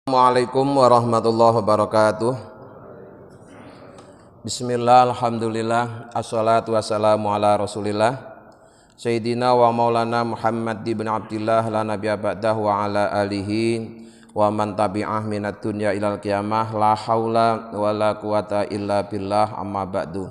Assalamualaikum warahmatullahi wabarakatuh. Bismillah, alhamdulillah, assalatu wassalamu ala rasulillah Sayyidina wa maulana Muhammad ibn Abdillah la nabiyya ba'dah wa ala alihi wa man tabi'ah minat dunya ilal qiyamah la haula wa la quwata illa billah amma ba'du.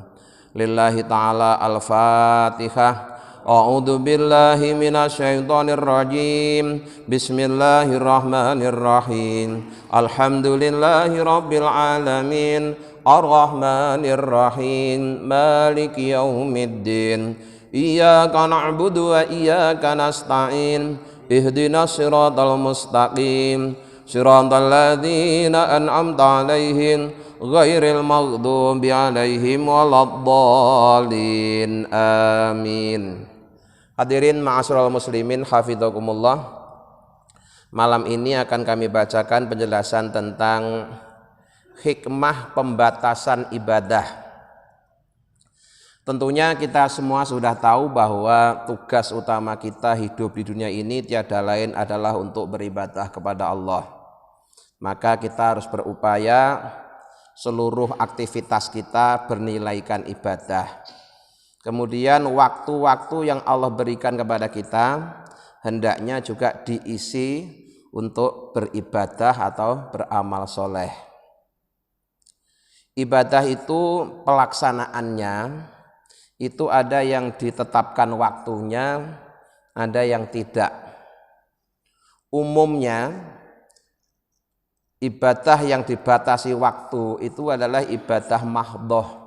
Lillahi ta'ala al-fatihah. A'udzu billahi minasyaitonir rajim. Bismillahirrahmanirrahim. Alhamdulillahi rabbil alamin. Ar-Rahmanir Rahim. Maliki yaumiddin. Iyyaka na'budu wa iyyaka nasta'in. Ihdinas siratal mustaqim. Siratal ladzina an'amta 'alaihim ghairil maghdubi 'alaihim waladdallin. Amin. Hadirin ma'asyiral muslimin hafizakumullah. Malam ini akan kami bacakan penjelasan tentang hikmah pembatasan ibadah. Tentunya kita semua sudah tahu bahwa tugas utama kita hidup di dunia ini tiada lain adalah untuk beribadah kepada Allah. Maka kita harus berupaya seluruh aktivitas kita bernilaikan ibadah. Kemudian waktu-waktu yang Allah berikan kepada kita hendaknya juga diisi untuk beribadah atau beramal soleh. Ibadah itu pelaksanaannya itu ada yang ditetapkan waktunya, ada yang tidak. Umumnya ibadah yang dibatasi waktu itu adalah ibadah mahdhah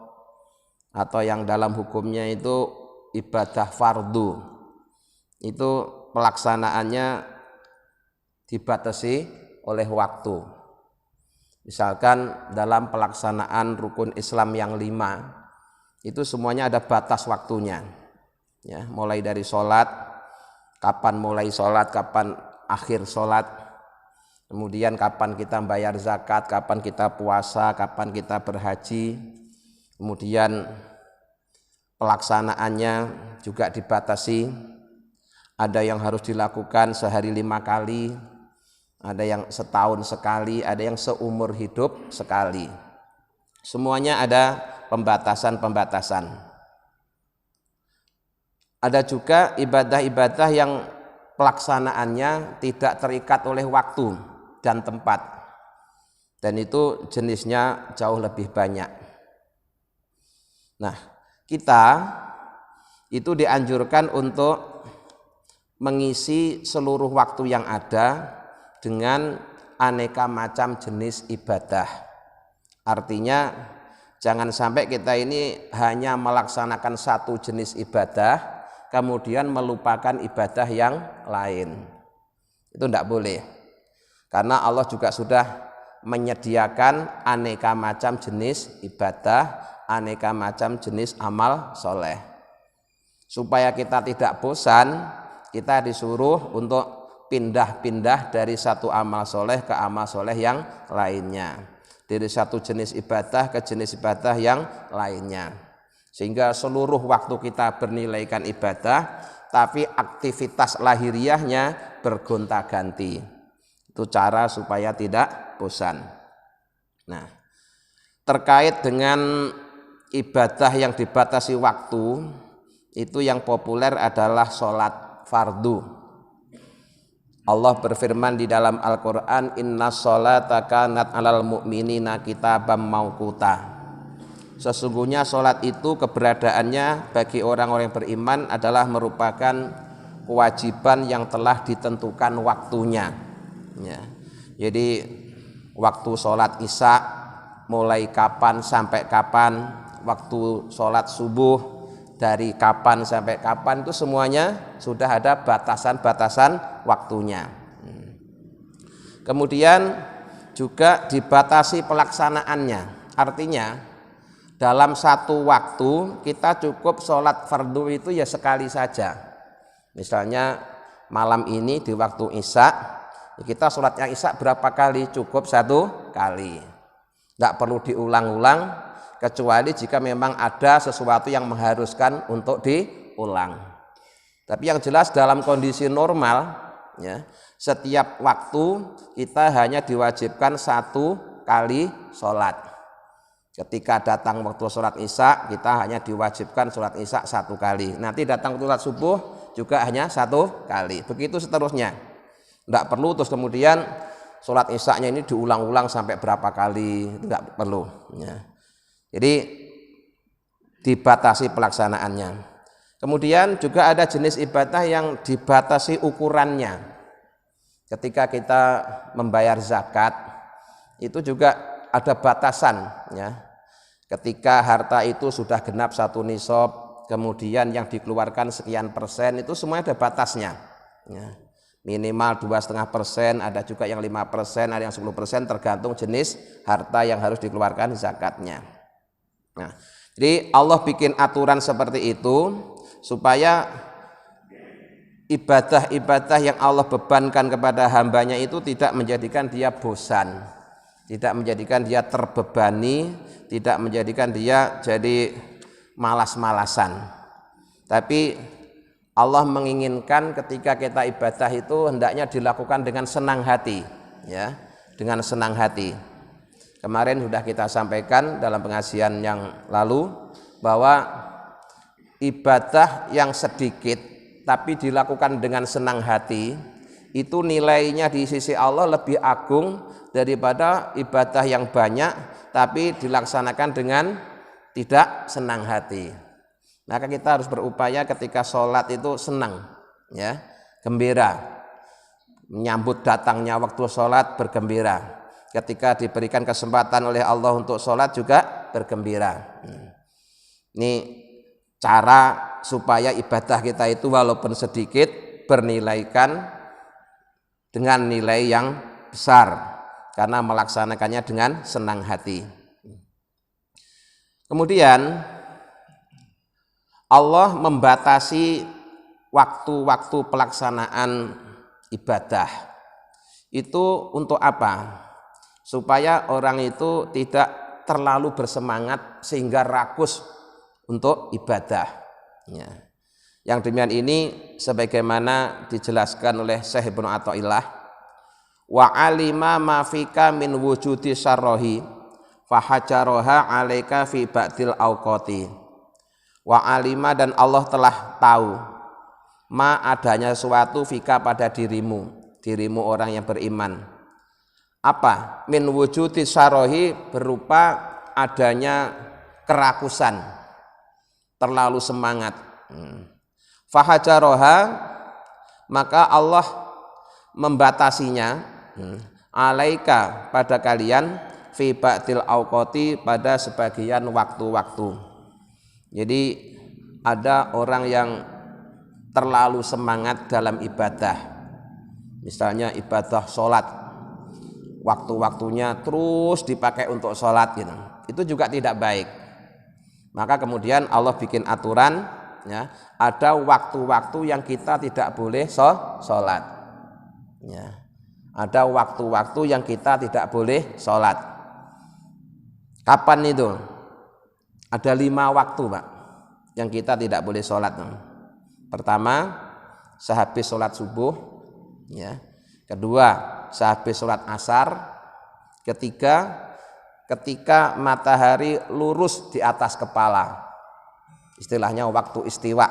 atau yang dalam hukumnya itu ibadah fardu. Itu pelaksanaannya dibatasi oleh waktu. Misalkan dalam pelaksanaan rukun Islam yang 5 itu semuanya ada batas waktunya. Ya, mulai dari sholat, kapan mulai sholat, kapan akhir sholat. Kemudian kapan kita bayar zakat, kapan kita puasa, kapan kita berhaji. Kemudian pelaksanaannya juga dibatasi. Ada yang harus dilakukan sehari 5 kali, ada yang setahun sekali, ada yang seumur hidup sekali. Semuanya ada pembatasan-pembatasan. Ada juga ibadah-ibadah yang pelaksanaannya tidak terikat oleh waktu dan tempat, dan itu jenisnya jauh lebih banyak. Nah, kita itu dianjurkan untuk mengisi seluruh waktu yang ada dengan aneka macam jenis ibadah. Artinya jangan sampai kita ini hanya melaksanakan satu jenis ibadah kemudian melupakan ibadah yang lain. Itu tidak boleh. Karena Allah juga sudah menyediakan aneka macam jenis ibadah, aneka macam jenis amal soleh. Supaya kita tidak bosan, kita disuruh untuk pindah-pindah dari satu amal soleh ke amal soleh yang lainnya, dari satu jenis ibadah ke jenis ibadah yang lainnya, sehingga seluruh waktu kita bernilaikan ibadah, tapi aktivitas lahiriahnya bergonta-ganti. Itu cara supaya tidak bosan. Nah, terkait dengan ibadah yang dibatasi waktu, itu yang populer adalah sholat fardu. Allah berfirman di dalam Al-Quran, inna sholata kanat alal mu'minina kitabam mauquta. Sesungguhnya sholat itu keberadaannya bagi orang-orang yang beriman adalah merupakan kewajiban yang telah ditentukan waktunya. Ya. Jadi waktu sholat isya mulai kapan sampai kapan, waktu sholat subuh dari kapan sampai kapan, itu semuanya sudah ada batasan-batasan waktunya. Kemudian juga dibatasi pelaksanaannya. Artinya dalam satu waktu kita cukup sholat fardu itu ya sekali saja. Misalnya malam ini di waktu isya, kita sholatnya isya berapa kali? Cukup 1 kali. Tidak perlu diulang-ulang, kecuali jika memang ada sesuatu yang mengharuskan untuk diulang. Tapi yang jelas dalam kondisi normal, ya, Setiap waktu kita hanya diwajibkan 1 kali sholat. Ketika datang waktu sholat isya, kita hanya diwajibkan sholat isya 1 kali. Nanti datang waktu sholat subuh juga hanya 1 kali. Begitu seterusnya. Tidak perlu terus kemudian sholat isyanya ini diulang-ulang sampai berapa kali, tidak perlu. Ya. Jadi dibatasi pelaksanaannya. Kemudian juga ada jenis ibadah yang dibatasi ukurannya. Ketika kita membayar zakat, itu juga ada batasan. Ya. Ketika harta itu sudah genap 1 nisab, kemudian yang dikeluarkan sekian persen, itu semuanya ada batasnya. Ya. Minimal 2,5%, ada juga yang 5%, ada yang 10%, tergantung jenis harta yang harus dikeluarkan zakatnya. Nah, jadi Allah bikin aturan seperti itu supaya ibadah-ibadah yang Allah bebankan kepada hambanya itu tidak menjadikan dia bosan, tidak menjadikan dia terbebani, tidak menjadikan dia jadi malas-malasan. Tapi Allah menginginkan ketika kita ibadah itu hendaknya dilakukan dengan senang hati, ya, dengan senang hati. Kemarin sudah kita sampaikan dalam pengajian yang lalu bahwa ibadah yang sedikit tapi dilakukan dengan senang hati itu nilainya di sisi Allah lebih agung daripada ibadah yang banyak tapi dilaksanakan dengan tidak senang hati. Maka kita harus berupaya ketika sholat itu senang, ya, gembira, menyambut datangnya waktu sholat bergembira. Ketika diberikan kesempatan oleh Allah untuk sholat juga bergembira. Ini cara supaya ibadah kita itu walaupun sedikit bernilaikan dengan nilai yang besar karena melaksanakannya dengan senang hati. Kemudian Allah membatasi waktu-waktu pelaksanaan ibadah. Itu untuk apa? Supaya orang itu tidak terlalu bersemangat sehingga rakus untuk ibadah. Ya. Yang demikian ini sebagaimana dijelaskan oleh Syekh Ibnu Athaillah, wa alima ma fika min wujudi syarrohi fahajaroha alaika fi ba'dil awqati. Wa alima, dan Allah telah tahu ma adanya suatu fika pada dirimu orang yang beriman. Apa? Min wujudi syarrohi berupa adanya kerakusan, terlalu semangat. Fahajaroha, maka Allah membatasinya, alaika pada kalian, fi ba'dil awqati pada sebagian waktu-waktu. Jadi ada orang yang terlalu semangat dalam ibadah, misalnya ibadah sholat, waktu-waktunya terus dipakai untuk sholat gitu. Itu juga tidak baik. Maka kemudian Allah bikin aturan, ya, ada waktu-waktu yang kita tidak boleh sholat, ya. Ada waktu-waktu yang kita tidak boleh sholat. Kapan itu? Ada 5 waktu, Pak, yang kita tidak boleh sholat. Pertama, sehabis sholat subuh, ya. Kedua, sehabis sholat asar. Ketiga, ketika matahari lurus di atas kepala, istilahnya waktu istiwa.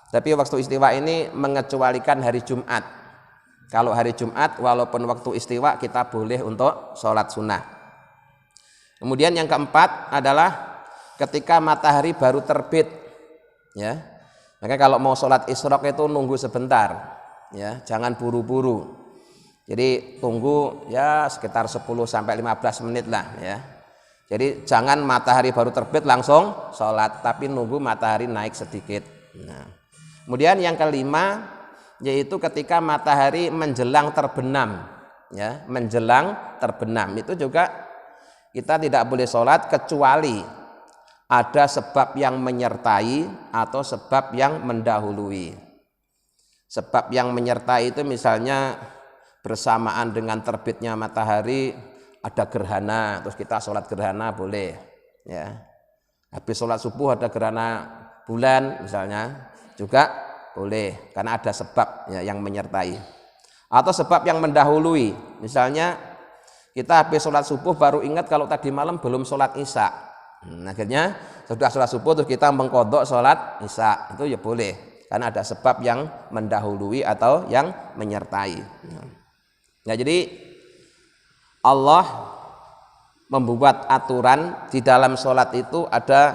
Tapi waktu istiwa ini mengecualikan hari Jumat. Kalau hari Jumat walaupun waktu istiwa kita boleh untuk sholat sunnah. Kemudian yang keempat adalah ketika matahari baru terbit, ya. Maka kalau mau sholat isyraq itu nunggu sebentar, ya, jangan buru-buru. Jadi tunggu ya sekitar 10 sampai 15 menit lah, ya. Jadi jangan matahari baru terbit langsung sholat, tapi nunggu matahari naik sedikit. Nah, kemudian yang kelima yaitu ketika matahari menjelang terbenam, ya, menjelang terbenam itu juga kita tidak boleh sholat kecuali ada sebab yang menyertai atau sebab yang mendahului. Sebab yang menyertai itu misalnya bersamaan dengan terbitnya matahari ada gerhana, terus kita sholat gerhana boleh, ya. Habis sholat subuh ada gerhana bulan misalnya juga boleh, karena ada sebab, ya, yang menyertai. Atau sebab yang mendahului, misalnya kita habis sholat subuh baru ingat kalau tadi malam belum sholat isya. Akhirnya sudah sholat subuh terus kita mengqadha sholat isya, itu ya boleh, karena ada sebab yang mendahului atau yang menyertai. Nah, jadi Allah membuat aturan di dalam sholat itu ada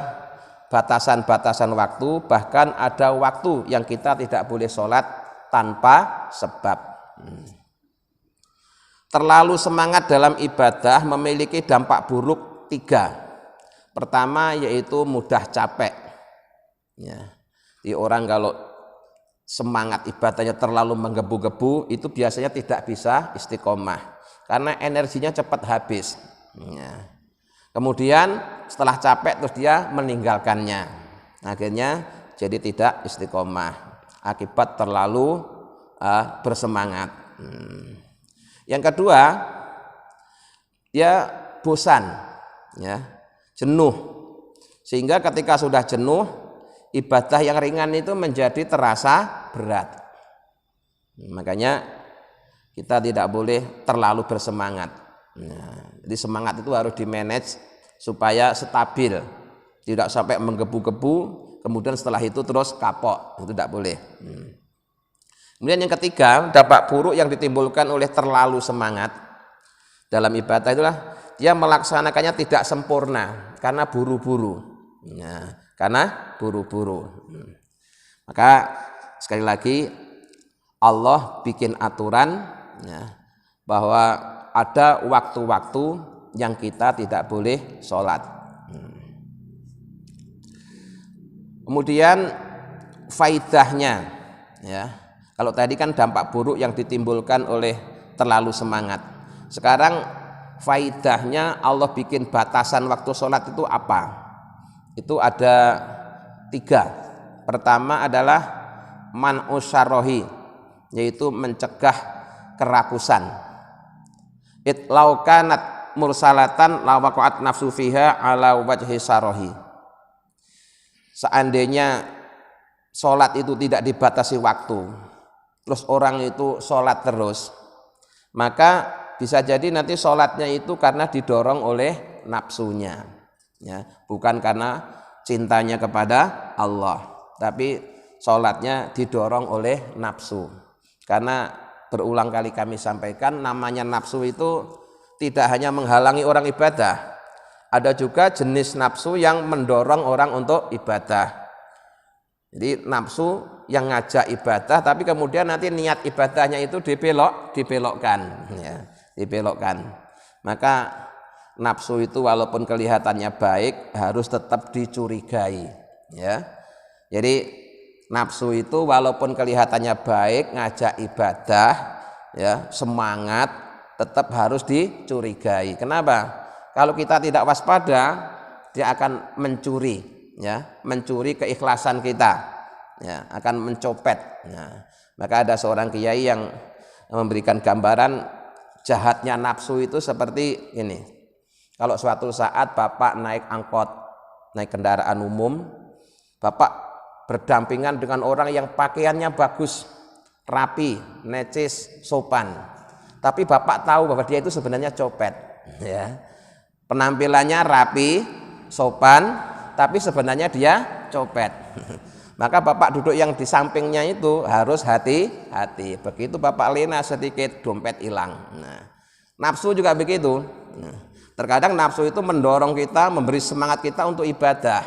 batasan-batasan waktu, bahkan ada waktu yang kita tidak boleh sholat tanpa sebab. Terlalu semangat dalam ibadah memiliki dampak buruk 3. Pertama yaitu mudah capek. Ya. Jadi orang kalau semangat ibadahnya terlalu menggebu-gebu itu biasanya tidak bisa istiqomah karena energinya cepat habis. Ya. Kemudian setelah capek terus dia meninggalkannya. Akhirnya jadi tidak istiqomah akibat terlalu bersemangat. Yang kedua, dia bosan, ya, jenuh. Sehingga ketika sudah jenuh, ibadah yang ringan itu menjadi terasa berat. Makanya kita tidak boleh terlalu bersemangat. Nah, jadi semangat itu harus di-manage supaya stabil, tidak sampai menggebu-gebu, kemudian setelah itu terus kapok, itu tidak boleh. Kemudian yang ketiga, dampak buruk yang ditimbulkan oleh terlalu semangat dalam ibadah itulah dia melaksanakannya tidak sempurna karena buru-buru. Nah, karena buru-buru. Maka sekali lagi Allah bikin aturan, ya, bahwa ada waktu-waktu yang kita tidak boleh sholat. Kemudian faidahnya, ya. Kalau tadi kan dampak buruk yang ditimbulkan oleh terlalu semangat. Sekarang faidahnya Allah bikin batasan waktu sholat itu apa? Itu ada 3. Pertama adalah man'us syarrohi, yaitu mencegah kerakusan. Itlau kanat mursalatan la waqa'at nafsu fiha ala wajhi syarrohi. Seandainya sholat itu tidak dibatasi waktu, terus orang itu sholat terus, maka bisa jadi nanti sholatnya itu karena didorong oleh nafsunya, ya, bukan karena cintanya kepada Allah, tapi sholatnya didorong oleh nafsu. Karena berulang kali kami sampaikan, namanya nafsu itu tidak hanya menghalangi orang ibadah, ada juga jenis nafsu yang mendorong orang untuk ibadah. Jadi nafsu yang ngajak ibadah, tapi kemudian nanti niat ibadahnya itu dibelokkan, ya, dibelokkan. Maka nafsu itu walaupun kelihatannya baik harus tetap dicurigai, ya. Jadi nafsu itu walaupun kelihatannya baik ngajak ibadah, ya, semangat, tetap harus dicurigai. Kenapa? Kalau kita tidak waspada, dia akan mencuri. Ya, mencuri keikhlasan kita, ya, akan mencopet. Nah, maka ada seorang kiai yang memberikan gambaran jahatnya nafsu itu seperti ini. Kalau suatu saat Bapak naik angkot, naik kendaraan umum, Bapak berdampingan dengan orang yang pakaiannya bagus, rapi, necis, sopan. Tapi Bapak tahu bahwa dia itu sebenarnya copet, ya. Penampilannya rapi, sopan, tapi sebenarnya dia copet. Maka Bapak duduk yang di sampingnya itu harus hati-hati. Begitu Bapak lena sedikit, dompet hilang. Nah, nafsu juga begitu. Nah, terkadang nafsu itu mendorong kita, memberi semangat kita untuk ibadah.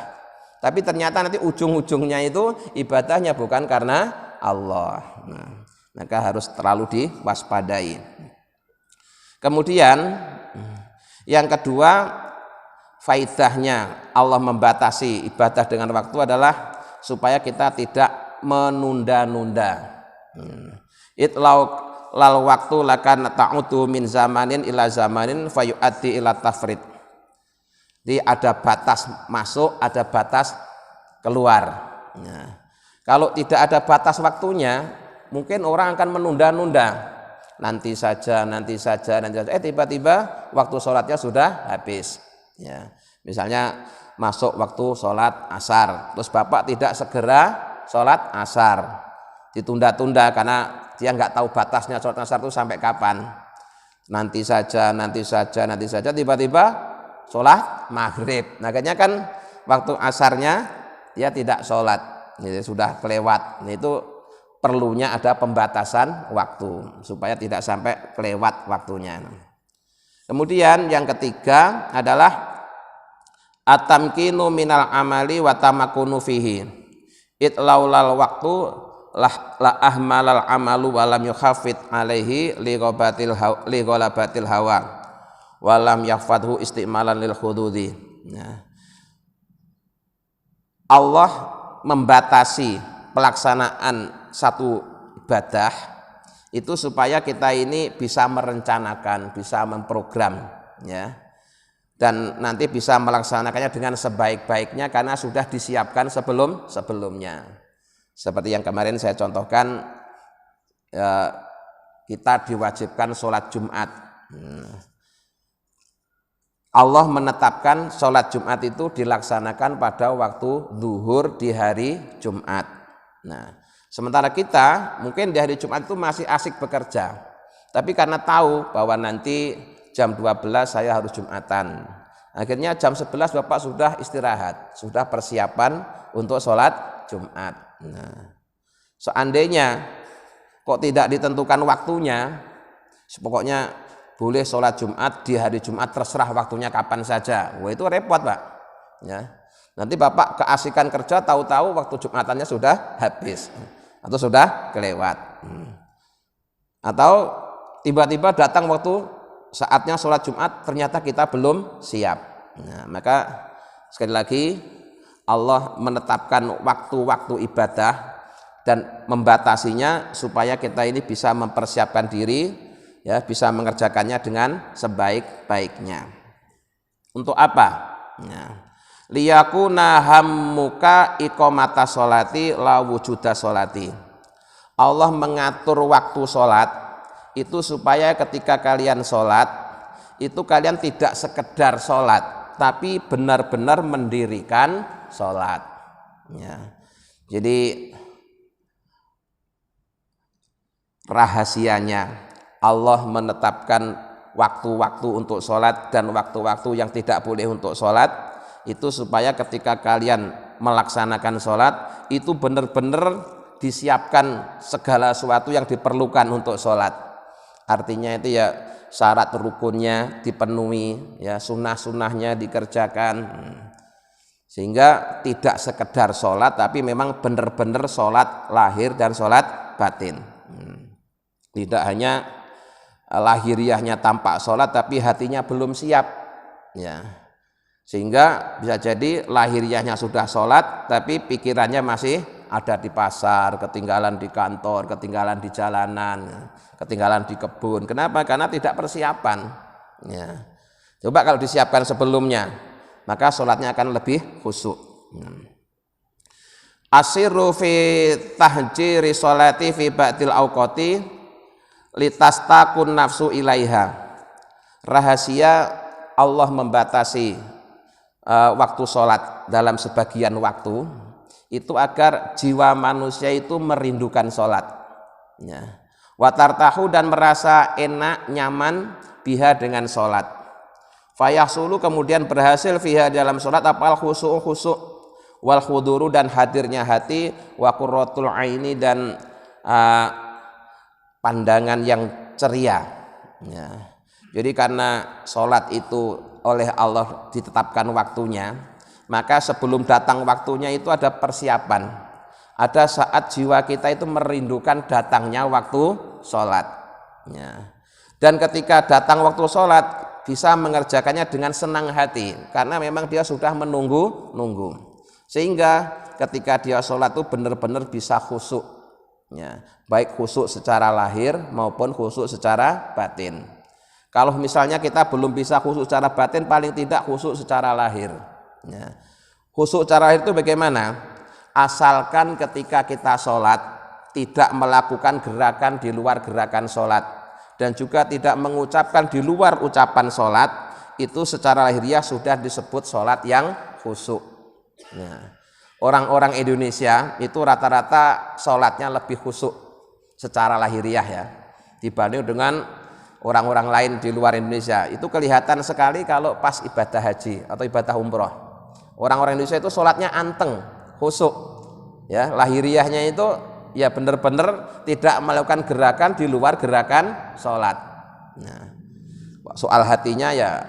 Tapi ternyata nanti ujung-ujungnya itu ibadahnya bukan karena Allah. Nah, maka harus terlalu diwaspadai. Kemudian yang kedua, faidahnya Allah membatasi ibadah dengan waktu adalah supaya kita tidak menunda-nunda. Itlau lal waktu lakan ta'udu min zamanin ila zamanin fayu'addi ila tafrid. Jadi ada batas masuk, ada batas keluar. Nah, kalau tidak ada batas waktunya, mungkin orang akan menunda-nunda. Nanti saja. Tiba-tiba waktu sholatnya sudah habis. Ya, misalnya masuk waktu sholat asar, terus Bapak tidak segera sholat asar, ditunda-tunda karena dia nggak tahu batasnya sholat asar itu sampai kapan. Nanti saja, tiba-tiba sholat maghrib. Nah, akhirnya kan waktu asarnya dia tidak sholat, jadi sudah kelewat. Nah, itu perlunya ada pembatasan waktu supaya tidak sampai kelewat waktunya. Kemudian yang ketiga adalah at-tamkinu minal amali wa tamakunu fihi. Itlaulal waktu la ahmalal amalu wa lam yukhafid alaihi li ghalabatil hawa wa lam yahfadhu istimalan lil hududi. Nah, Allah membatasi pelaksanaan satu ibadah itu supaya kita ini bisa merencanakan, bisa memprogram, ya, dan nanti bisa melaksanakannya dengan sebaik-baiknya karena sudah disiapkan sebelumnya. Seperti yang kemarin saya contohkan, kita diwajibkan sholat Jumat. Allah menetapkan sholat Jumat itu dilaksanakan pada waktu zuhur di hari Jumat. Nah, sementara kita mungkin di hari Jumat itu masih asik bekerja, tapi karena tahu bahwa nanti jam 12 saya harus Jumatan, akhirnya jam 11 Bapak sudah istirahat, sudah persiapan untuk sholat Jumat. Nah, seandainya kok tidak ditentukan waktunya, pokoknya boleh sholat Jumat di hari Jumat, terserah waktunya kapan saja. Wah, itu repot, Pak. Ya. Nanti Bapak keasikan kerja, tahu-tahu waktu Jumatannya sudah habis atau sudah kelewat. Atau tiba-tiba datang waktu saatnya sholat Jumat, ternyata kita belum siap. Nah, maka sekali lagi Allah menetapkan waktu-waktu ibadah dan membatasinya supaya kita ini bisa mempersiapkan diri, ya, bisa mengerjakannya dengan sebaik-baiknya. Untuk apa? Ya. Liyakuna hammuka iqamata sholati la wujuda sholati. Allah mengatur waktu sholat itu supaya ketika kalian sholat itu kalian tidak sekedar sholat, tapi benar-benar mendirikan sholat. Ya. Jadi rahasianya Allah menetapkan waktu-waktu untuk sholat dan waktu-waktu yang tidak boleh untuk sholat itu supaya ketika kalian melaksanakan sholat itu benar-benar disiapkan segala sesuatu yang diperlukan untuk sholat. Artinya itu ya syarat rukunnya dipenuhi, ya sunnah-sunnahnya dikerjakan, sehingga tidak sekedar sholat tapi memang benar-benar sholat lahir dan sholat batin. Tidak hanya lahiriahnya tampak sholat tapi hatinya belum siap, ya. Sehingga bisa jadi lahiriahnya sudah sholat tapi pikirannya masih ada di pasar, ketinggalan di kantor, ketinggalan di jalanan, ketinggalan di kebun. Kenapa? Karena tidak persiapan, ya. Coba kalau disiapkan sebelumnya, maka sholatnya akan lebih khusyuk. Asiru fi tahjiri sholati fi ba'dil awqati litastakun nafsu ilaiha. Rahasia Allah membatasi waktu sholat dalam sebagian waktu itu agar jiwa manusia itu merindukan sholat, ya. Watartahu dan merasa enak nyaman biha dengan sholat. Fayahsulu kemudian berhasil fiha dalam sholat apal khusyuk wal khuduru dan hadirnya hati, wa qurratul aini dan pandangan yang ceria, ya. Jadi karena sholat itu oleh Allah ditetapkan waktunya, maka sebelum datang waktunya itu ada persiapan, ada saat jiwa kita itu merindukan datangnya waktu sholat, ya. Dan ketika datang waktu sholat bisa mengerjakannya dengan senang hati karena memang dia sudah menunggu, sehingga ketika dia sholat itu benar-benar bisa khusyuk, ya. Baik khusyuk secara lahir maupun khusyuk secara batin. Kalau misalnya kita belum bisa khusyuk secara batin, paling tidak khusyuk secara lahir, ya. Khusyuk secara lahir itu bagaimana? Asalkan ketika kita sholat tidak melakukan gerakan di luar gerakan sholat dan juga tidak mengucapkan di luar ucapan sholat, itu secara lahiriah sudah disebut sholat yang khusyuk, ya. Orang-orang Indonesia itu rata-rata sholatnya lebih khusyuk secara lahiriah ya, dibanding dengan orang-orang lain di luar Indonesia. Itu kelihatan sekali kalau pas ibadah haji atau ibadah umroh. Orang-orang Indonesia itu sholatnya anteng, khusyuk, ya, lahiriahnya itu ya benar-benar tidak melakukan gerakan di luar gerakan sholat. Nah, soal hatinya ya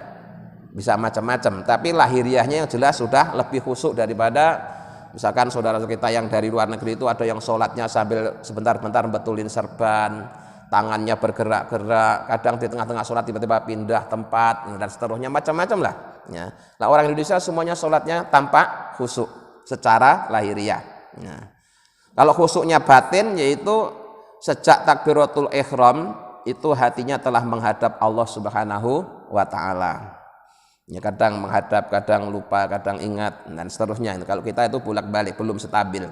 bisa macam-macam, tapi lahiriahnya yang jelas sudah lebih khusyuk daripada misalkan saudara kita yang dari luar negeri itu ada yang sholatnya sambil sebentar-bentar betulin serban, tangannya bergerak-gerak, kadang di tengah-tengah sholat tiba-tiba pindah tempat dan seterusnya, macam-macam lah. Ya. Nah, orang Indonesia semuanya sholatnya tampak khusyuk secara lahiriah. Ya. Kalau khusyuknya batin yaitu sejak takbiratul ihram itu hatinya telah menghadap Allah Subhanahu wa taala. Ya, kadang menghadap, kadang lupa, kadang ingat dan seterusnya. Kalau kita itu bolak-balik, belum stabil.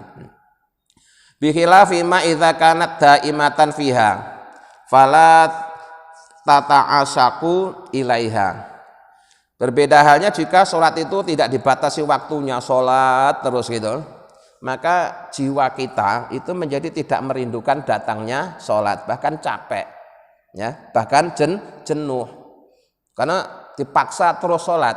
Bi khilafi ma idza kanat daimatan fiha fala tata'asyaku ilaiha. Berbeda halnya jika sholat itu tidak dibatasi waktunya, sholat terus gitu, maka jiwa kita itu menjadi tidak merindukan datangnya sholat, bahkan capek, ya, bahkan jenuh, karena dipaksa terus sholat.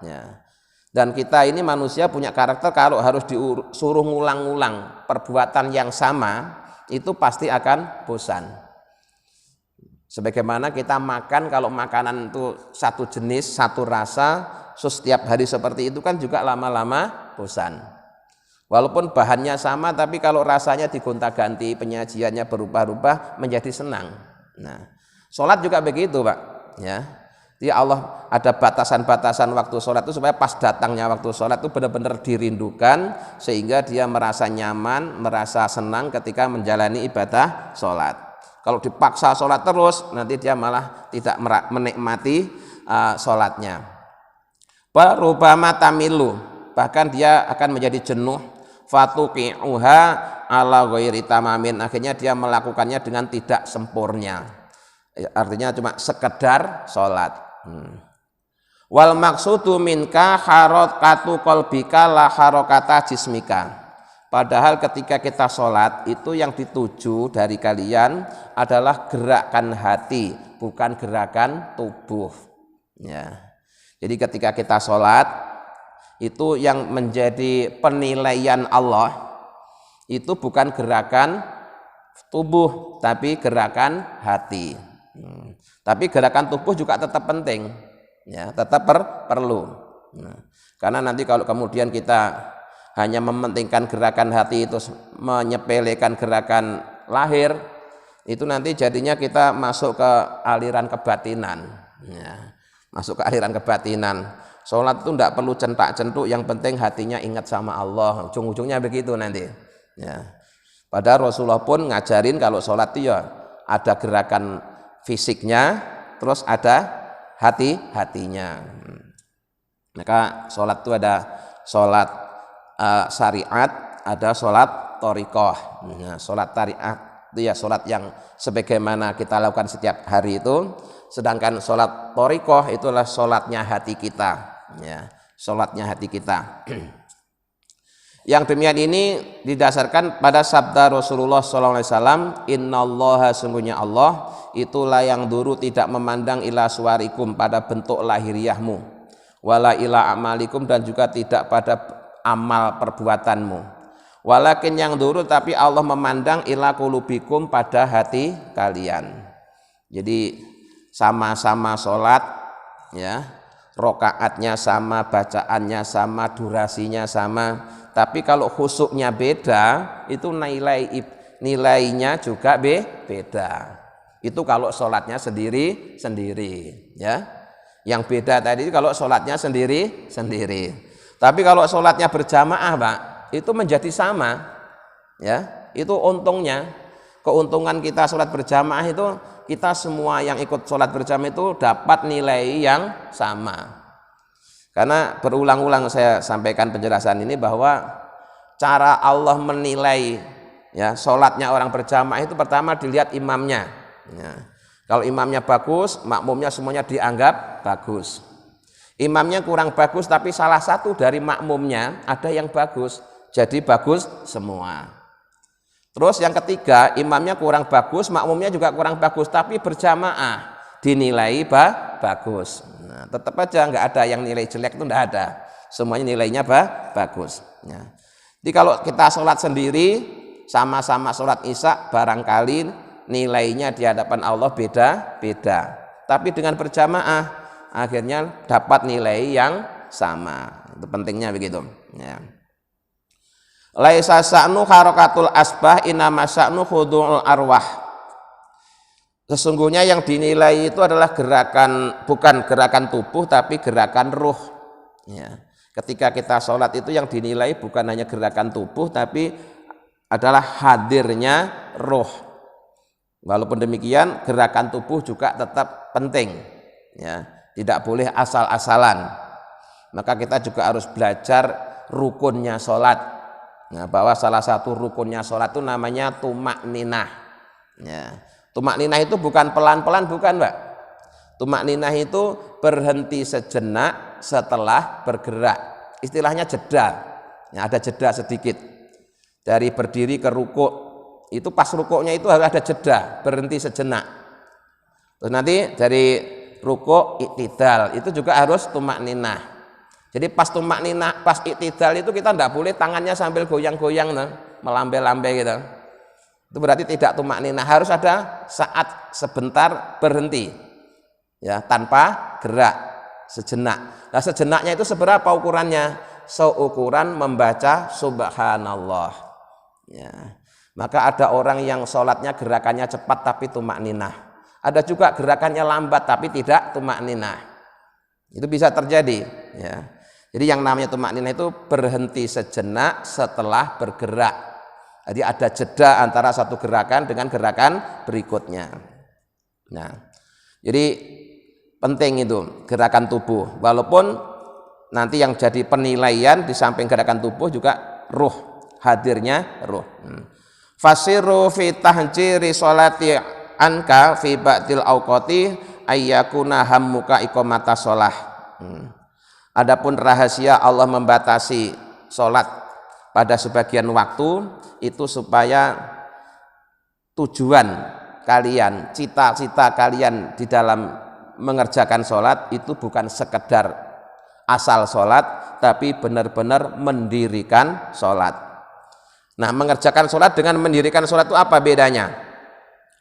Ya. Dan kita ini manusia punya karakter kalau harus disuruh ngulang-ngulang perbuatan yang sama itu pasti akan bosan. Sebagaimana kita makan, kalau makanan itu satu jenis, satu rasa, setiap hari seperti itu kan juga lama-lama bosan. Walaupun bahannya sama, tapi kalau rasanya digonta-ganti, penyajiannya berubah-ubah, menjadi senang. Nah, sholat juga begitu, Pak. Ya, jadi Allah ada batasan-batasan waktu sholat itu supaya pas datangnya waktu sholat itu benar-benar dirindukan, sehingga dia merasa nyaman, merasa senang ketika menjalani ibadah sholat. Kalau dipaksa sholat terus, nanti dia malah tidak menikmati sholatnya. Barubama tamilu, bahkan dia akan menjadi jenuh. Fatuqi'uha ala ghairi tamamin, akhirnya dia melakukannya dengan tidak sempurna. Artinya cuma sekedar sholat. Wal maksudu minka harakatu qalbika la harakata jismika. Padahal ketika kita sholat itu yang dituju dari kalian adalah gerakan hati, bukan gerakan tubuh. Ya. Jadi ketika kita sholat itu yang menjadi penilaian Allah itu bukan gerakan tubuh, tapi gerakan hati. Tapi gerakan tubuh juga tetap penting, ya, tetap perlu. Karena nanti kalau kemudian kita hanya mementingkan gerakan hati itu, menyepelekan gerakan lahir, itu nanti jadinya kita masuk ke aliran kebatinan. Ya, masuk ke aliran kebatinan. Sholat itu tidak perlu centak-centuk, yang penting hatinya ingat sama Allah. Ujung-ujungnya begitu nanti. Ya. Padahal Rasulullah pun ngajarin kalau sholat itu ya ada gerakan fisiknya, terus ada hatinya. Maka sholat itu ada sholat syariat, ada sholat thariqah. Nah, sholat syariat itu ya sholat yang sebagaimana kita lakukan setiap hari itu, sedangkan sholat thariqah itulah sholatnya hati kita, ya, sholatnya hati kita. Yang demikian ini didasarkan pada sabda Rasulullah SAW, innallaha, sungguhnya Allah itulah yang duru tidak memandang ila suwarikum, pada bentuk lahiriahmu, wala ila amalikum, dan juga tidak pada amal perbuatanmu, walakin yang duru, tapi Allah memandang ila qulubikum, pada hati kalian. Jadi sama-sama sholat, ya, rokaatnya sama, bacaannya sama, durasinya sama, tapi kalau khusyuknya beda, itu nilainya juga beda. Itu kalau sholatnya sendiri-sendiri, ya. Yang beda tadi kalau sholatnya sendiri-sendiri. Tapi kalau sholatnya berjamaah, Pak, itu menjadi sama, ya. Itu untungnya, keuntungan kita sholat berjamaah itu kita semua yang ikut sholat berjamaah itu dapat nilai yang sama. Karena berulang-ulang saya sampaikan penjelasan ini bahwa cara Allah menilai, ya, sholatnya orang berjamaah itu pertama dilihat imamnya. Ya. Kalau imamnya bagus, makmumnya semuanya dianggap bagus. Imamnya kurang bagus, tapi salah satu dari makmumnya ada yang bagus, jadi bagus semua. Terus yang ketiga, imamnya kurang bagus, makmumnya juga kurang bagus, tapi berjamaah dinilai bagus. Nah, tetap aja nggak ada yang nilai jelek, itu nggak ada. Semuanya nilainya bagus. Ya. Jadi kalau kita sholat sendiri, sama-sama sholat isya, barangkali nilainya di hadapan Allah beda-beda. Tapi dengan berjamaah, akhirnya dapat nilai yang sama. Itu pentingnya begitu. Ya. Laisa sa'nu harakatul asbah inama sa'nu khudu'ul arwah. Sesungguhnya yang dinilai itu adalah bukan gerakan tubuh tapi gerakan ruh. Ya. Ketika kita sholat itu yang dinilai bukan hanya gerakan tubuh tapi adalah hadirnya ruh. Walaupun demikian gerakan tubuh juga tetap penting. Ya. Tidak boleh asal-asalan. Maka kita juga harus belajar rukunnya sholat. Nah, bahwa salah satu rukunnya sholat itu namanya tumak ninah. Ya. Tumak ninah itu bukan pelan-pelan, bukan Mbak. Tumak ninah itu berhenti sejenak setelah bergerak. Istilahnya jeda. Ya, ada jeda sedikit. Dari berdiri ke rukuk, itu pas rukuknya itu harus ada jeda, berhenti sejenak. Terus nanti dari rukuk iktidal, itu juga harus tumak ninah. Jadi pas tumak ninah, pas iktidal itu kita tidak boleh tangannya sambil goyang-goyang, melambai-lambai gitu. Itu berarti tidak tumak ninah, harus ada saat sebentar berhenti, ya tanpa gerak sejenak. Nah sejenaknya itu seberapa ukurannya? Seukuran membaca subhanallah. Ya. Maka ada orang yang sholatnya gerakannya cepat tapi tumak ninah. Ada juga gerakannya lambat tapi tidak tumak ninah. Itu bisa terjadi. Ya. Jadi yang namanya tumak ninah itu berhenti sejenak setelah bergerak. Jadi ada jeda antara satu gerakan dengan gerakan berikutnya. Nah, jadi penting itu gerakan tubuh. Walaupun nanti yang jadi penilaian di samping gerakan tubuh juga ruh, hadirnya ruh. Fasiru fi tahjiri sholati anka fi ba'dil awqati ayyakuna hammuka iqamata sholah. Adapun rahasia Allah membatasi sholat pada sebagian waktu itu supaya tujuan kalian, cita-cita kalian di dalam mengerjakan sholat itu bukan sekedar asal sholat, tapi benar-benar mendirikan sholat. Nah, mengerjakan sholat dengan mendirikan sholat itu apa bedanya?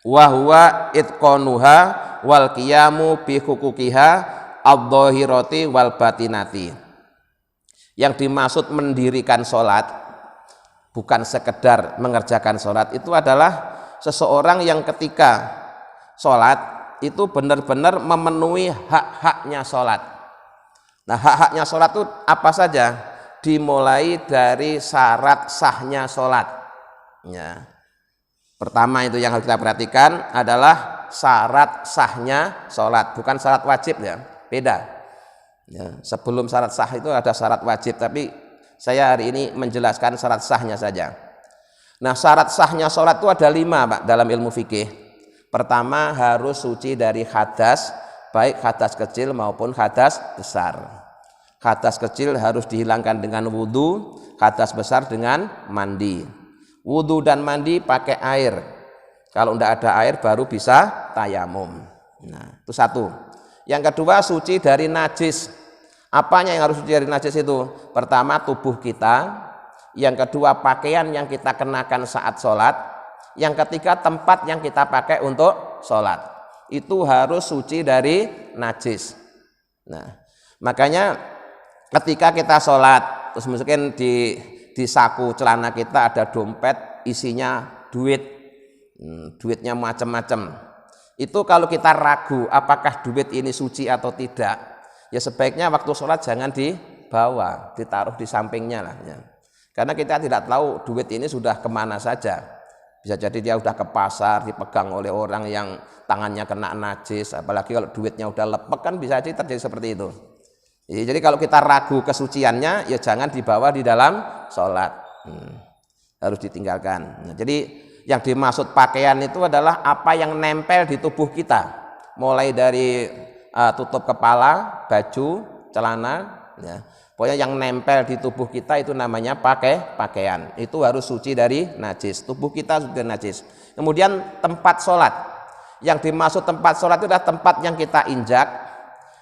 Wahwa itqanuha wal qiyamu bi huquqiha adh-dhahirati wal batinati. Yang dimaksud mendirikan sholat bukan sekedar mengerjakan sholat, itu adalah seseorang yang ketika sholat itu benar-benar memenuhi hak-haknya sholat. Nah, hak-haknya sholat itu apa saja? Dimulai dari syarat sahnya sholat. Ya. Pertama itu yang harus kita perhatikan adalah syarat sahnya sholat, bukan syarat wajib ya. Beda. Ya, sebelum syarat sah itu ada syarat wajib, tapi saya hari ini menjelaskan syarat sahnya saja. Nah, syarat sahnya sholat itu ada 5 Pak dalam ilmu fikih. Pertama harus suci dari hadas, baik hadas kecil maupun hadas besar. Hadas kecil harus dihilangkan dengan wudhu, hadas besar dengan mandi. Wudhu dan mandi pakai air. Kalau tidak ada air baru bisa tayamum. Nah, itu satu. Yang kedua suci dari najis. Apanya yang harus suci dari najis itu? Pertama tubuh kita, yang kedua pakaian yang kita kenakan saat sholat, yang ketiga tempat yang kita pakai untuk sholat. Itu harus suci dari najis. Nah, makanya ketika kita sholat, terus mungkin di saku celana kita ada dompet isinya duit, duitnya macam-macam. Itu kalau kita ragu apakah duit ini suci atau tidak, ya sebaiknya waktu sholat jangan dibawa, ditaruh di sampingnya lah ya. Karena kita tidak tahu duit ini sudah kemana saja. Bisa jadi dia sudah ke pasar, dipegang oleh orang yang tangannya kena najis, apalagi kalau duitnya udah lepek kan bisa jadi terjadi seperti itu. Jadi kalau kita ragu kesuciannya ya jangan dibawa di dalam sholat, harus ditinggalkan. Nah, jadi yang dimaksud pakaian itu adalah apa yang nempel di tubuh kita, mulai dari tutup kepala, baju, celana, ya. Pokoknya yang nempel di tubuh kita itu namanya pakaian. Itu harus suci dari najis. Tubuh kita sudah najis. Kemudian tempat sholat. Yang dimaksud tempat sholat itu adalah tempat yang kita injak,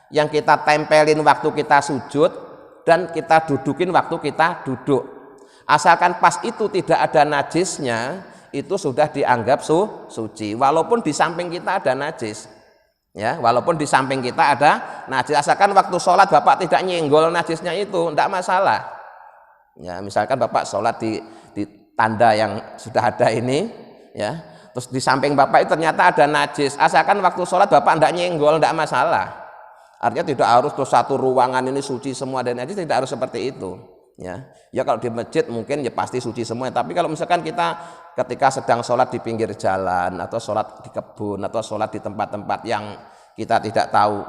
yang kita tempelin waktu kita sujud, dan kita dudukin waktu kita duduk. Asalkan pas itu tidak ada najisnya, itu sudah dianggap suci. Walaupun di samping kita ada najis. Ya, walaupun di samping kita ada najis, asalkan waktu sholat Bapak tidak nyenggol najisnya itu, tidak masalah. Ya, misalkan Bapak sholat di tanda yang sudah ada ini, ya, terus di samping Bapak itu ternyata ada najis, asalkan waktu sholat Bapak tidak nyenggol, tidak masalah. Artinya tidak harus terus satu ruangan ini suci semua dan najis, tidak harus seperti itu. Ya kalau di masjid mungkin ya pasti suci semua, tapi kalau misalkan kita ketika sedang sholat di pinggir jalan atau sholat di kebun atau sholat di tempat-tempat yang kita tidak tahu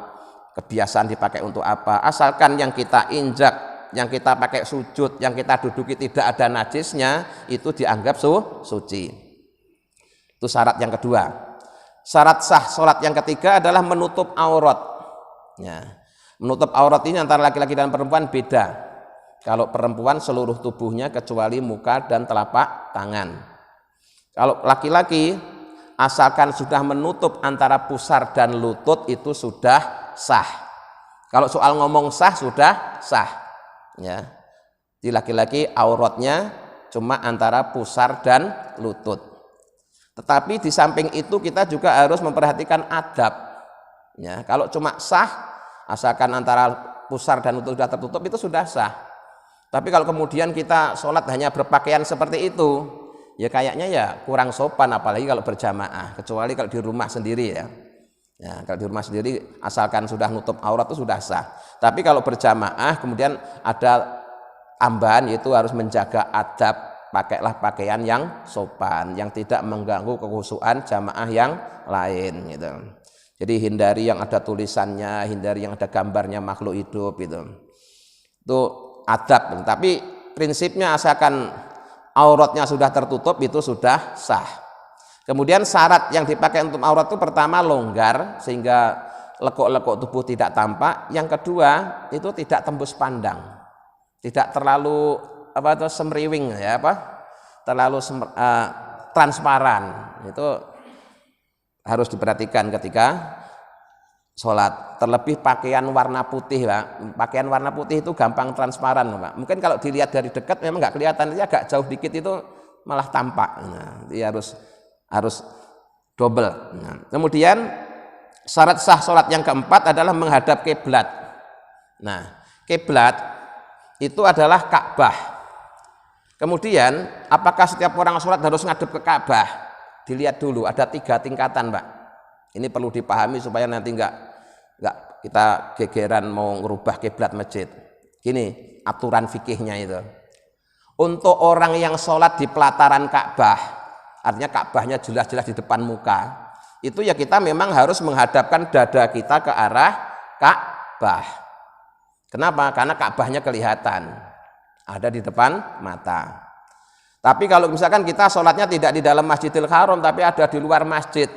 kebiasaan dipakai untuk apa, asalkan yang kita injak, yang kita pakai sujud, yang kita duduki tidak ada najisnya, itu dianggap suci. Itu syarat yang kedua. Syarat sah sholat yang ketiga adalah menutup aurat. Ya, menutup aurat ini antara laki-laki dan perempuan beda. Kalau perempuan seluruh tubuhnya kecuali muka dan telapak tangan. Kalau laki-laki asalkan sudah menutup antara pusar dan lutut itu sudah sah. Kalau soal ngomong sah sudah sah. Ya. Di laki-laki auratnya cuma antara pusar dan lutut. Tetapi di samping itu kita juga harus memperhatikan adab. Ya, kalau cuma sah asalkan antara pusar dan lutut sudah tertutup itu sudah sah. Tapi kalau kemudian kita sholat hanya berpakaian seperti itu, ya kayaknya ya kurang sopan, apalagi kalau berjamaah, kecuali kalau di rumah sendiri ya. Ya, kalau di rumah sendiri asalkan sudah nutup aurat itu sudah sah. Tapi kalau berjamaah kemudian ada tambahan, yaitu harus menjaga adab, pakailah pakaian yang sopan, yang tidak mengganggu kekhusyuan jamaah yang lain gitu. Jadi hindari yang ada tulisannya, hindari yang ada gambarnya makhluk hidup gitu. Itu adab, tapi prinsipnya asalkan auratnya sudah tertutup itu sudah sah. Kemudian syarat yang dipakai untuk aurat itu pertama longgar sehingga lekuk-lekuk tubuh tidak tampak. Yang kedua itu tidak tembus pandang, tidak terlalu semriwing ya terlalu transparan. Itu harus diperhatikan ketika sholat. Terlebih pakaian warna putih, Pak. Pakaian warna putih itu gampang transparan, Pak. Mungkin kalau dilihat dari dekat memang nggak kelihatan, dia agak jauh dikit itu malah tampak. Nah, dia harus double. Nah, kemudian syarat sah sholat yang keempat adalah menghadap kiblat. Nah, kiblat itu adalah Ka'bah. Kemudian apakah setiap orang sholat harus ngadep ke Ka'bah? Dilihat dulu, ada 3 tingkatan, Pak. Ini perlu dipahami supaya nanti enggak kita gegeran mau merubah kiblat masjid. Gini aturan fikihnya itu. Untuk orang yang sholat di pelataran Ka'bah, artinya Ka'bahnya jelas-jelas di depan muka, itu ya kita memang harus menghadapkan dada kita ke arah Ka'bah. Kenapa? Karena Ka'bahnya kelihatan, ada di depan mata. Tapi kalau misalkan kita sholatnya tidak di dalam Masjidil Haram, tapi ada di luar masjid,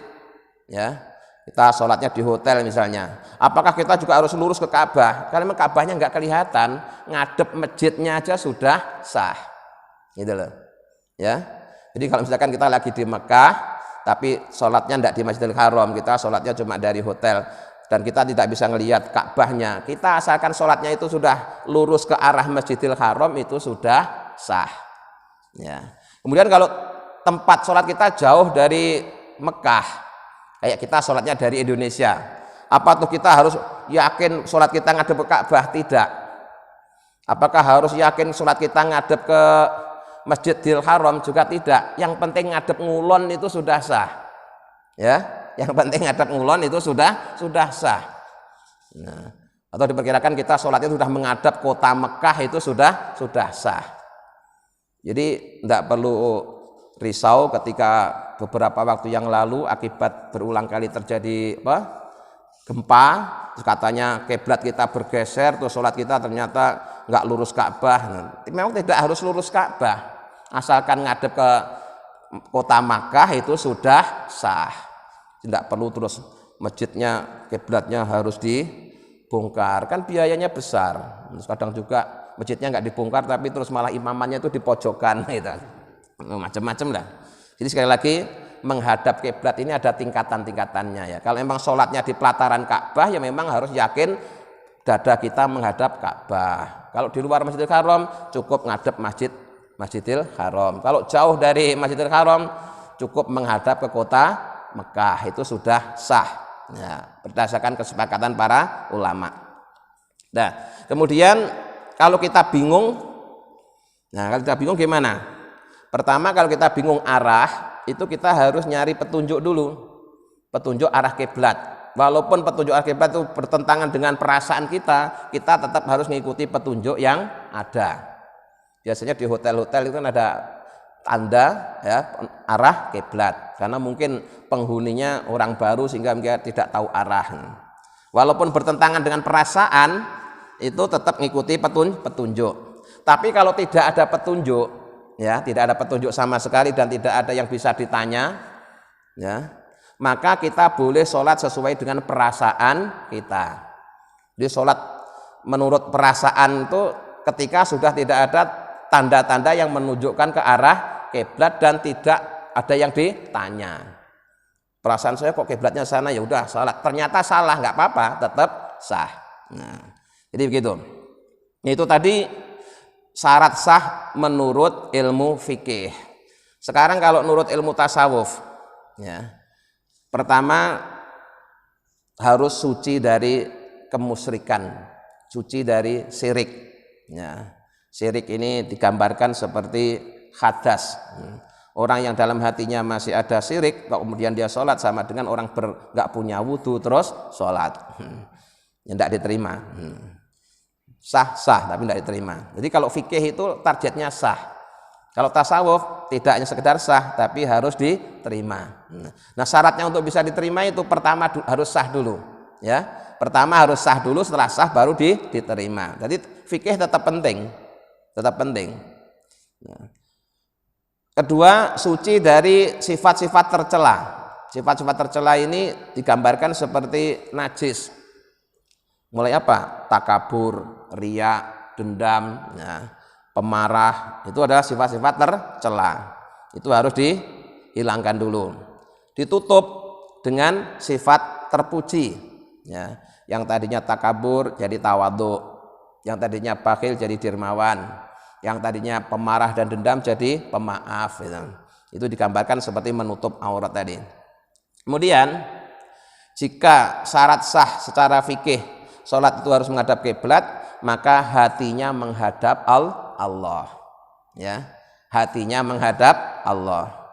ya, kita sholatnya di hotel misalnya, apakah kita juga harus lurus ke Ka'bah? Karena Ka'bahnya nggak kelihatan, ngadep masjidnya aja sudah sah, gitu loh, ya. Jadi kalau misalkan kita lagi di Mekah, tapi sholatnya nggak di Masjidil Haram, kita sholatnya cuma dari hotel, dan kita tidak bisa ngelihat Ka'bahnya, kita asalkan sholatnya itu sudah lurus ke arah Masjidil Haram itu sudah sah. Ya. Kemudian kalau tempat sholat kita jauh dari Mekah, kayak kita sholatnya dari Indonesia, apa tuh kita harus yakin sholat kita ngadep ke Ka'bah? Tidak. Apakah harus yakin sholat kita ngadep ke Masjidil Haram? Juga tidak. Yang penting ngadep ngulon itu sudah sah. Ya, yang penting ngadep ngulon itu sudah sah. Nah, atau diperkirakan kita sholatnya sudah menghadap kota Mekah itu sudah sah. Jadi tidak perlu risau ketika beberapa waktu yang lalu akibat berulang kali terjadi gempa, terus katanya kiblat kita bergeser, terus sholat kita ternyata nggak lurus Ka'bah. Memang tidak harus lurus Ka'bah, asalkan ngadep ke kota Makkah itu sudah sah. Tidak perlu terus masjidnya, kiblatnya harus dibongkar, kan biayanya besar. Terus kadang juga masjidnya nggak dibongkar tapi terus malah imamannya itu di pojokan gitu. Macam-macam lah. Jadi sekali lagi menghadap kiblat ini ada tingkatan-tingkatannya ya. Kalau memang sholatnya di pelataran Ka'bah ya memang harus yakin dada kita menghadap Ka'bah. Kalau di luar Masjidil Haram cukup ngadep Masjidil Haram. Kalau jauh dari Masjidil Haram cukup menghadap ke kota Mekah, itu sudah sah. Ya, berdasarkan kesepakatan para ulama. Nah, kemudian kalau kita bingung, gimana? Pertama kalau kita bingung arah, itu kita harus nyari petunjuk dulu, petunjuk arah kiblat. Walaupun petunjuk arah kiblat itu bertentangan dengan perasaan kita tetap harus mengikuti petunjuk yang ada. Biasanya di hotel-hotel itu kan ada tanda ya arah kiblat, karena mungkin penghuninya orang baru sehingga mereka tidak tahu arah. Walaupun bertentangan dengan perasaan, itu tetap mengikuti petunjuk. Tapi kalau tidak ada petunjuk, ya tidak ada petunjuk sama sekali dan tidak ada yang bisa ditanya, ya maka kita boleh sholat sesuai dengan perasaan kita. Jadi sholat menurut perasaan itu ketika sudah tidak ada tanda-tanda yang menunjukkan ke arah kiblat dan tidak ada yang ditanya. Perasaan saya kok kiblatnya sana, ya udah sholat. Ternyata salah, nggak apa-apa, tetap sah. Nah, jadi begitu. Itu tadi syarat sah menurut ilmu fikih. Sekarang kalau menurut ilmu tasawuf, ya pertama harus suci dari kemusyrikan, suci dari syirik. Ya, syirik ini digambarkan seperti hadas. Orang yang dalam hatinya masih ada syirik, kemudian dia sholat sama dengan orang nggak punya wudhu terus sholat, ya tidak diterima. Sah tapi tidak diterima. Jadi kalau fikih itu targetnya sah. Kalau tasawuf tidak hanya sekedar sah, tapi harus diterima. Nah syaratnya untuk bisa diterima itu pertama harus sah dulu. Ya, pertama harus sah dulu, setelah sah baru diterima. Jadi fikih tetap penting, Nah. Kedua, suci dari sifat-sifat tercela. Sifat-sifat tercela ini digambarkan seperti najis. Mulai apa? Takabur, riya, dendam, ya, pemarah. Itu adalah sifat-sifat tercela. Itu harus dihilangkan dulu. Ditutup dengan sifat terpuji. Ya, yang tadinya takabur jadi tawadhu, yang tadinya bakhil jadi dermawan, yang tadinya pemarah dan dendam jadi pemaaf. Itu digambarkan seperti menutup aurat tadi. Kemudian jika syarat sah secara fikih sholat itu harus menghadap kiblat, maka hatinya menghadap Allah. Ya, hatinya menghadap Allah.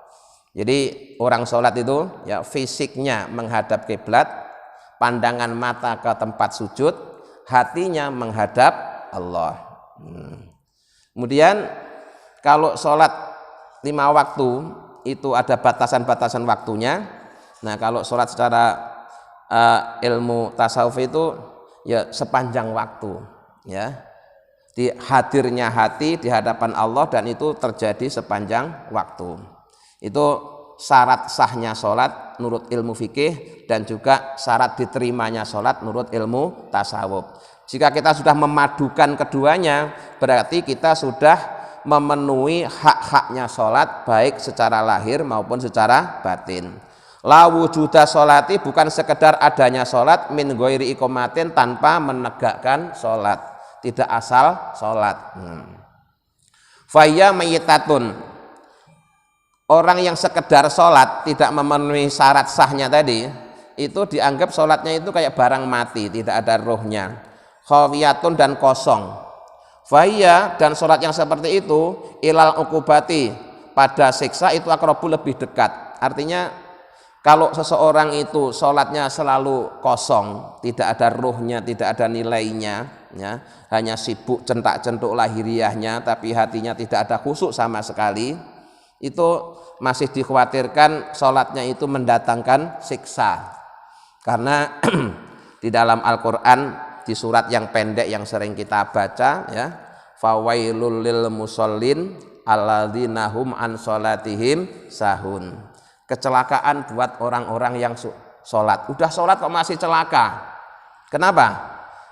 Jadi orang sholat itu ya fisiknya menghadap kiblat, pandangan mata ke tempat sujud, hatinya menghadap Allah. Kemudian kalau sholat 5 waktu itu ada batasan-batasan waktunya. Nah kalau sholat secara ilmu tasawuf itu ya sepanjang waktu, ya di hadirnya hati di hadapan Allah, dan itu terjadi sepanjang waktu. Itu syarat sahnya sholat menurut ilmu fikih dan juga syarat diterimanya sholat menurut ilmu tasawuf. Jika kita sudah memadukan keduanya, berarti kita sudah memenuhi hak-haknya sholat baik secara lahir maupun secara batin. La wujuda sholati, bukan sekedar adanya sholat, min ghairi iqamatin, tanpa menegakkan sholat, tidak asal sholat. Faya mayyitatun, orang yang sekedar sholat tidak memenuhi syarat sahnya tadi, itu dianggap sholatnya itu kayak barang mati, tidak ada rohnya. Khawiyatun, dan kosong. Faya, dan sholat yang seperti itu ilal ukubati, pada siksa itu akrabu, lebih dekat. Artinya kalau seseorang itu sholatnya selalu kosong, tidak ada ruhnya, tidak ada nilainya, ya, hanya sibuk centak-centuk lahiriahnya, tapi hatinya tidak ada khusyuk sama sekali, itu masih dikhawatirkan sholatnya itu mendatangkan siksa. Karena di dalam Al-Quran di surat yang pendek yang sering kita baca, ya, fawailul lil musallin alladzina hum an sholatihim sahun. Kecelakaan buat orang-orang yang sholat. Udah sholat kok masih celaka. Kenapa?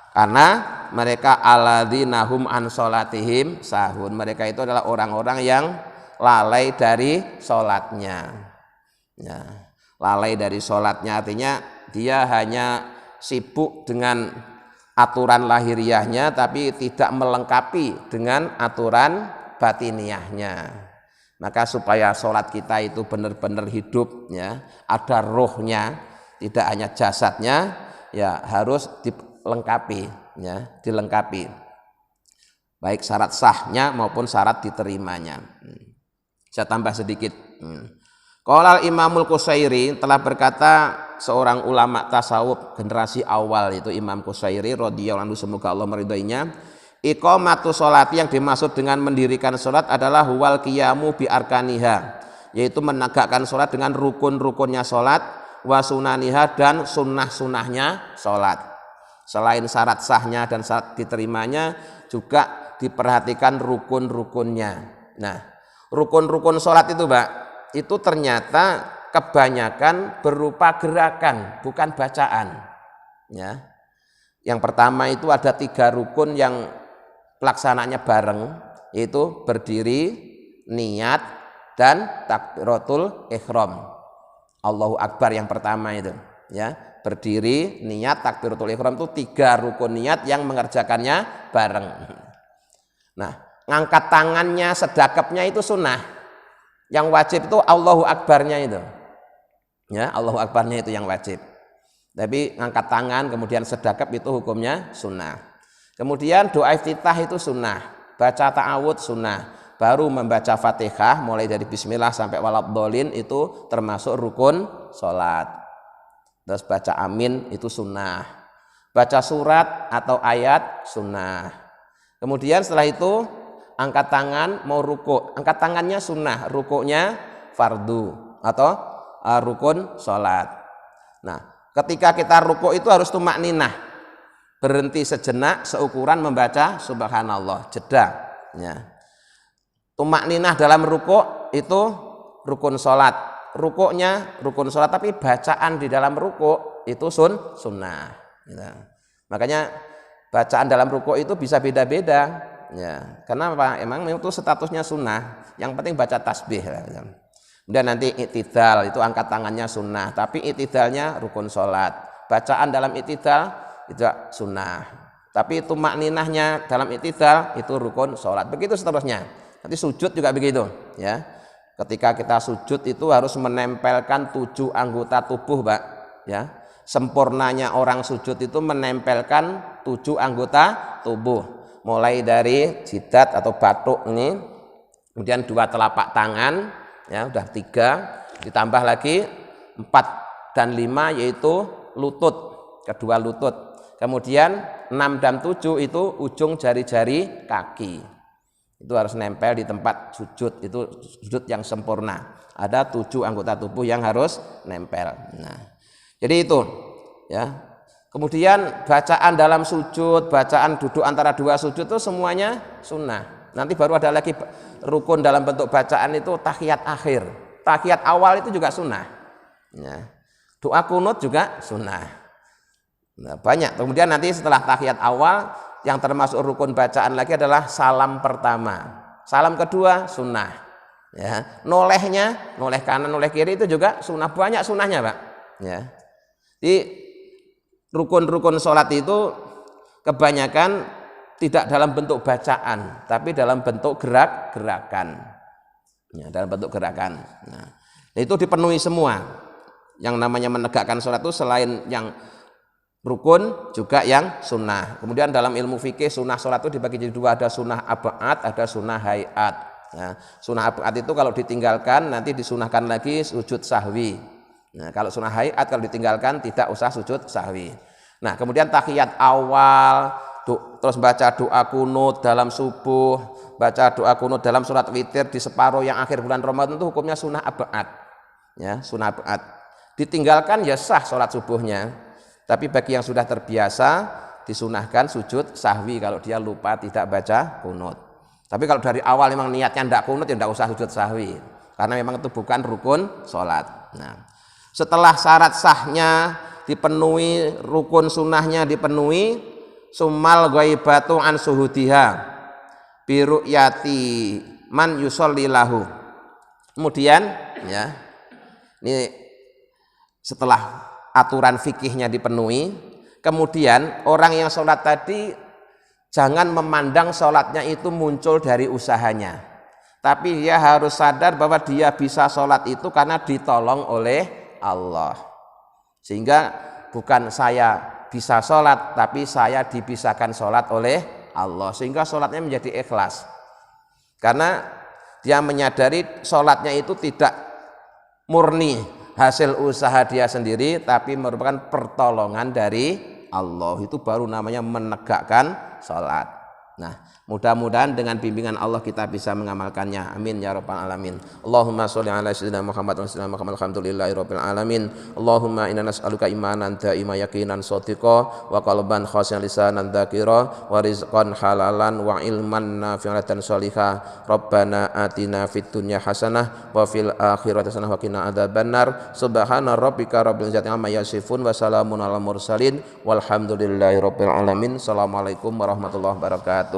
Karena mereka alladzina hum an sholatihim sahun. Mereka itu adalah orang-orang yang lalai dari sholatnya. Ya, lalai dari sholatnya artinya dia hanya sibuk dengan aturan lahiriahnya tapi tidak melengkapi dengan aturan batiniahnya. Maka supaya sholat kita itu benar-benar hidup, ya, ada rohnya, tidak hanya jasadnya, ya harus dilengkapi, ya, dilengkapi. Baik syarat sahnya maupun syarat diterimanya. Saya tambah sedikit. Qala Imamul Qusairi, telah berkata seorang ulama tasawuf generasi awal itu Imam Qusairi radhiyallahu anhu, semoga Allah meridainya, iqamatu sholati, yang dimaksud dengan mendirikan sholat adalah huwal qiyamu bi arkaniha, yaitu menegakkan sholat dengan rukun-rukunnya sholat, wa sunaniha, dan sunnah-sunnahnya sholat. Selain syarat sahnya dan syarat diterimanya juga diperhatikan rukun-rukunnya. Nah, rukun-rukun sholat itu Pak, itu ternyata kebanyakan berupa gerakan, bukan bacaan. Ya. Yang pertama itu ada 3 rukun yang pelaksananya bareng, yaitu berdiri, niat, dan takbiratul ihram. Allahu Akbar yang pertama itu, ya. Berdiri, niat, takbiratul ihram itu 3 rukun niat yang mengerjakannya bareng. Nah, ngangkat tangannya, sedekapnya itu sunnah. Yang wajib itu Allahu Akbarnya itu. Ya, Allahu Akbarnya itu yang wajib. Tapi ngangkat tangan kemudian sedekap itu hukumnya sunnah. Kemudian doa iftitah itu sunnah, baca ta'awud sunnah, baru membaca Fatihah mulai dari bismillah sampai waladhdallin itu termasuk rukun sholat. Terus baca amin itu sunnah, baca surat atau ayat sunnah. Kemudian setelah itu angkat tangan mau ruku, angkat tangannya sunnah, rukuknya fardu atau rukun sholat. Nah, ketika kita ruku itu harus tumakninah, berhenti sejenak seukuran membaca subhanallah, jeda. Ya. Tumakninah dalam ruku itu rukun sholat, rukuknya rukun sholat, tapi bacaan di dalam ruku itu sunnah. Ya. Makanya bacaan dalam ruku itu bisa beda-beda. Ya, karena apa? Emang itu statusnya sunnah. Yang penting baca tasbih. Dan nanti i'tidal itu angkat tangannya sunnah, tapi i'tidalnya rukun sholat. Bacaan dalam i'tidal itu sunnah, tapi itu makninahnya dalam i'tidal itu rukun sholat. Begitu seterusnya. Nanti sujud juga begitu. Ya, ketika kita sujud itu harus menempelkan 7 anggota tubuh, Pak. Ya, sempurnanya orang sujud itu menempelkan 7 anggota tubuh. Mulai dari jidat atau batuk ini, kemudian 2 telapak tangan, ya udah 3, ditambah lagi 4 dan 5 yaitu lutut, kedua lutut. Kemudian 6 dan 7 itu ujung jari-jari kaki. Itu harus nempel di tempat sujud, itu sujud yang sempurna. Ada 7 anggota tubuh yang harus nempel. Nah, jadi itu, ya. Kemudian bacaan dalam sujud, bacaan duduk antara 2 sujud itu semuanya sunnah. Nanti baru ada lagi rukun dalam bentuk bacaan itu tahiyat akhir. Tahiyat awal itu juga sunnah. Ya. Doa kunut juga sunnah. Nah, banyak. Kemudian nanti setelah tahiyat awal yang termasuk rukun bacaan lagi adalah salam pertama. Salam kedua sunnah. Ya. Nolehnya, noleh kanan, noleh kiri itu juga sunnah. Banyak sunnahnya, Pak. Ya. Di rukun-rukun sholat itu kebanyakan tidak dalam bentuk bacaan, tapi dalam bentuk gerakan. Ya, dalam bentuk gerakan. Nah, itu dipenuhi semua. Yang namanya menegakkan sholat itu selain yang rukun juga yang sunnah. Kemudian dalam ilmu fikih sunnah sholat itu dibagi jadi 2, ada sunnah ab'ad, ada sunnah hayat. Nah, sunnah ab'ad itu kalau ditinggalkan nanti disunahkan lagi sujud sahwi. Nah, kalau sunnah hayat kalau ditinggalkan tidak usah sujud sahwi. Nah, kemudian tahiyat awal, terus baca doa kunut dalam subuh, baca doa kunut dalam surat witir di separuh yang akhir bulan Ramadan itu hukumnya sunnah ab'ad. Ya, sunnah ab'ad. Ditinggalkan ya sah sholat subuhnya. Tapi bagi yang sudah terbiasa disunahkan sujud sahwi kalau dia lupa tidak baca kunut. Tapi kalau dari awal memang niatnya tidak kunut ya tidak usah sujud sahwi. Karena memang itu bukan rukun sholat. Nah, setelah syarat sahnya dipenuhi, rukun sunnahnya dipenuhi, summal ghaibatu an suhudiha bi ru'yati man yusolli lahu. Kemudian ya, ini setelah aturan fikihnya dipenuhi, kemudian orang yang sholat tadi jangan memandang sholatnya itu muncul dari usahanya, tapi dia harus sadar bahwa dia bisa sholat itu karena ditolong oleh Allah. Sehingga bukan saya bisa sholat, tapi saya dipisahkan sholat oleh Allah, sehingga sholatnya menjadi ikhlas. Karena dia menyadari sholatnya itu tidak murni hasil usaha dia sendiri, tapi merupakan pertolongan dari Allah. Itu baru namanya menegakkan sholat. Nah, mudah-mudahan dengan bimbingan Allah kita bisa mengamalkannya. Amin ya rabbal alamin. Allahumma sholli ala sayyidina Muhammad wa sallam. Alhamdulillahi rabbil alamin. Allahumma inna nas'aluka imanan da'ima yaqinan shadiqa wa qalban khashi'an lisanan dzakira wa rizqan halalan wa ilman nafi'atan sholihah. Rabbana atina fid dunya hasanah wa fil akhirati hasanah wa qina adzabannar. Subhana rabbika rabbil izzati amma yasifun wa salamun alal mursalin walhamdulillahi rabbil alamin. Assalamualaikum warahmatullahi wabarakatuh.